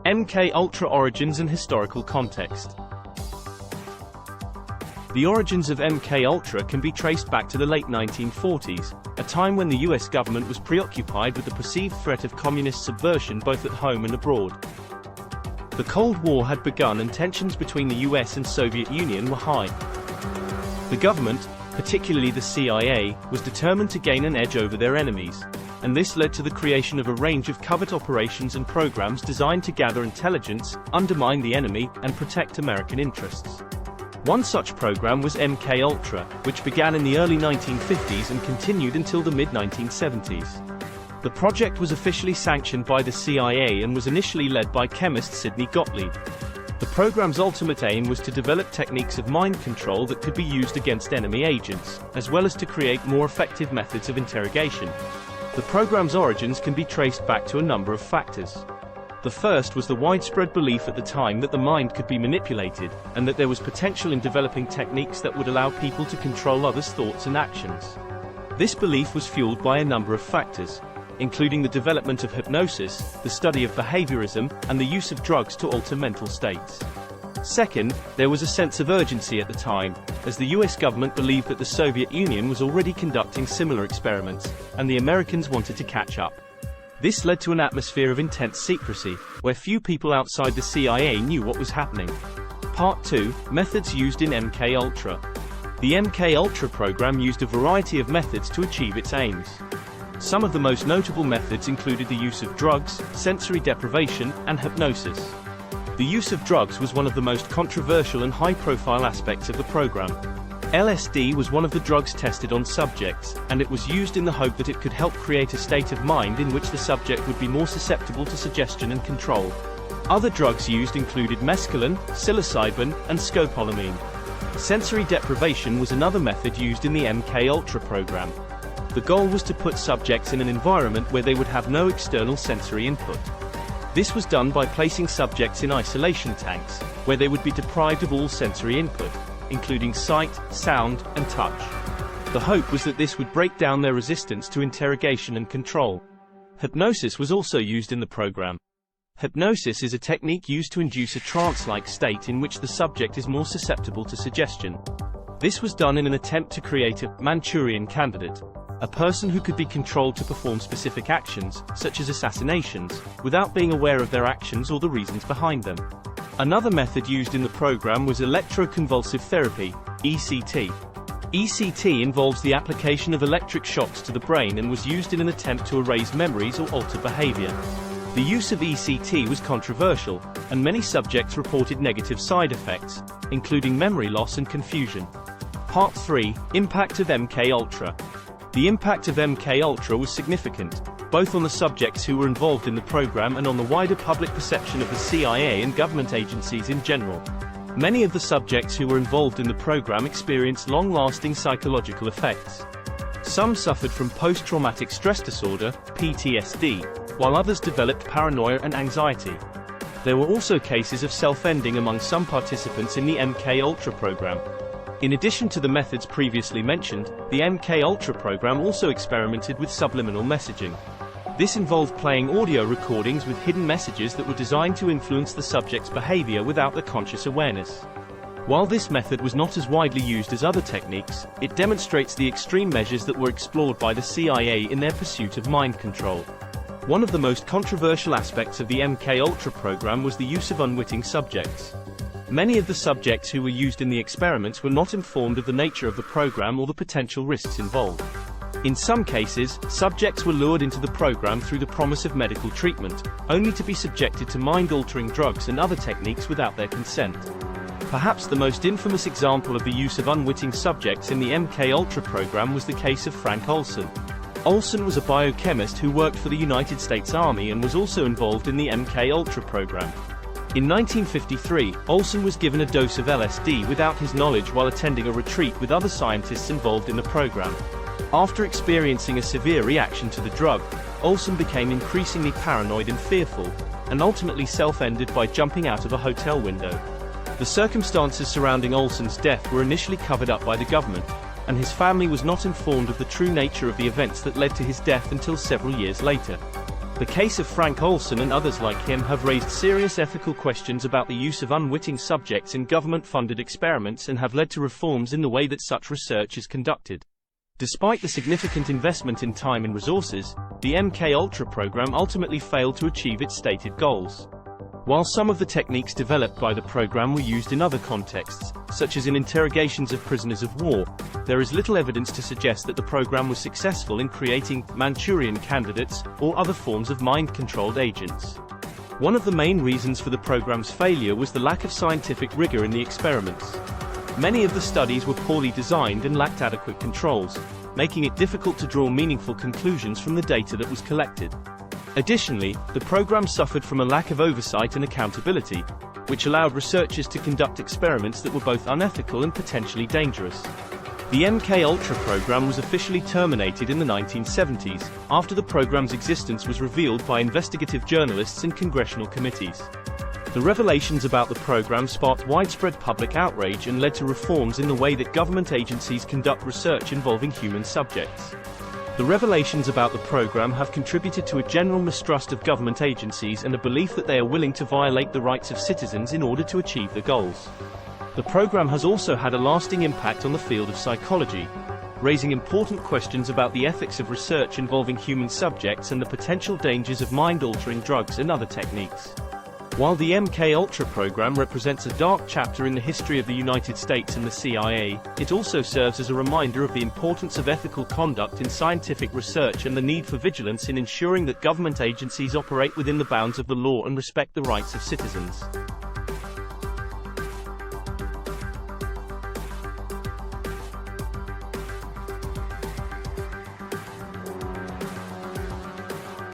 MK Ultra origins and historical context. The origins of MK Ultra can be traced back to the late 1940s, a time when the US government was preoccupied with the perceived threat of communist subversion both at home and abroad. The Cold War had begun and tensions between the US and Soviet Union were high. The government, particularly the CIA, was determined to gain an edge over their enemies, and this led to the creation of a range of covert operations and programs designed to gather intelligence, undermine the enemy, and protect American interests. One such program was MK Ultra, which began in the early 1950s and continued until the mid-1970s. The project was officially sanctioned by the CIA and was initially led by chemist Sidney Gottlieb. The program's ultimate aim was to develop techniques of mind control that could be used against enemy agents, as well as to create more effective methods of interrogation. The program's origins can be traced back to a number of factors. The first was the widespread belief at the time that the mind could be manipulated, and that there was potential in developing techniques that would allow people to control others' thoughts and actions. This belief was fueled by a number of factors, including the development of hypnosis, the study of behaviorism, and the use of drugs to alter mental states. Second, there was a sense of urgency at the time, as the US government believed that the Soviet Union was already conducting similar experiments, and the Americans wanted to catch up. This led to an atmosphere of intense secrecy, where few people outside the CIA knew what was happening. Part 2. Methods used in MK Ultra. The MK Ultra program used a variety of methods to achieve its aims. Some of the most notable methods included the use of drugs, sensory deprivation, and hypnosis. The use of drugs was one of the most controversial and high-profile aspects of the program. LSD was one of the drugs tested on subjects, and it was used in the hope that it could help create a state of mind in which the subject would be more susceptible to suggestion and control. Other drugs used included mescaline, psilocybin, and scopolamine. Sensory deprivation was another method used in the MK Ultra program. The goal was to put subjects in an environment where they would have no external sensory input. This was done by placing subjects in isolation tanks, where they would be deprived of all sensory input, including sight, sound, and touch. The hope was that this would break down their resistance to interrogation and control. Hypnosis was also used in the program. Hypnosis is a technique used to induce a trance-like state in which the subject is more susceptible to suggestion. This was done in an attempt to create a Manchurian candidate, a person who could be controlled to perform specific actions, such as assassinations, without being aware of their actions or the reasons behind them. Another method used in the program was electroconvulsive therapy, ECT. ECT involves the application of electric shocks to the brain and was used in an attempt to erase memories or alter behavior. The use of ECT was controversial, and many subjects reported negative side effects, including memory loss and confusion. Part 3. Impact of MK Ultra. The impact of MK Ultra was significant, both on the subjects who were involved in the program and on the wider public perception of the CIA and government agencies in general. Many of the subjects who were involved in the program experienced long-lasting psychological effects. Some suffered from post-traumatic stress disorder, PTSD, while others developed paranoia and anxiety. There were also cases of self-ending among some participants in the MK Ultra program. In addition to the methods previously mentioned, the MK Ultra program also experimented with subliminal messaging. This involved playing audio recordings with hidden messages that were designed to influence the subject's behavior without their conscious awareness. While this method was not as widely used as other techniques, it demonstrates the extreme measures that were explored by the CIA in their pursuit of mind control. One of the most controversial aspects of the MK Ultra program was the use of unwitting subjects. Many of the subjects who were used in the experiments were not informed of the nature of the program or the potential risks involved. In some cases, subjects were lured into the program through the promise of medical treatment, only to be subjected to mind-altering drugs and other techniques without their consent. Perhaps the most infamous example of the use of unwitting subjects in the MK Ultra program was the case of Frank Olson. Olson was a biochemist who worked for the United States Army and was also involved in the MK Ultra program. In 1953, Olson was given a dose of LSD without his knowledge while attending a retreat with other scientists involved in the program. After experiencing a severe reaction to the drug, Olson became increasingly paranoid and fearful, and ultimately self-ended by jumping out of a hotel window. The circumstances surrounding Olson's death were initially covered up by the government, and his family was not informed of the true nature of the events that led to his death until several years later. The case of Frank Olson and others like him have raised serious ethical questions about the use of unwitting subjects in government-funded experiments and have led to reforms in the way that such research is conducted. Despite the significant investment in time and resources, the MKUltra program ultimately failed to achieve its stated goals. While some of the techniques developed by the program were used in other contexts, such as in interrogations of prisoners of war, there is little evidence to suggest that the program was successful in creating Manchurian candidates or other forms of mind-controlled agents. One of the main reasons for the program's failure was the lack of scientific rigor in the experiments. Many of the studies were poorly designed and lacked adequate controls, making it difficult to draw meaningful conclusions from the data that was collected. Additionally, the program suffered from a lack of oversight and accountability, which allowed researchers to conduct experiments that were both unethical and potentially dangerous. The MKUltra program was officially terminated in the 1970s, after the program's existence was revealed by investigative journalists and congressional committees. The revelations about the program sparked widespread public outrage and led to reforms in the way that government agencies conduct research involving human subjects. The revelations about the program have contributed to a general mistrust of government agencies and a belief that they are willing to violate the rights of citizens in order to achieve their goals. The program has also had a lasting impact on the field of psychology, raising important questions about the ethics of research involving human subjects and the potential dangers of mind-altering drugs and other techniques. While the MKUltra program represents a dark chapter in the history of the United States and the CIA, it also serves as a reminder of the importance of ethical conduct in scientific research and the need for vigilance in ensuring that government agencies operate within the bounds of the law and respect the rights of citizens.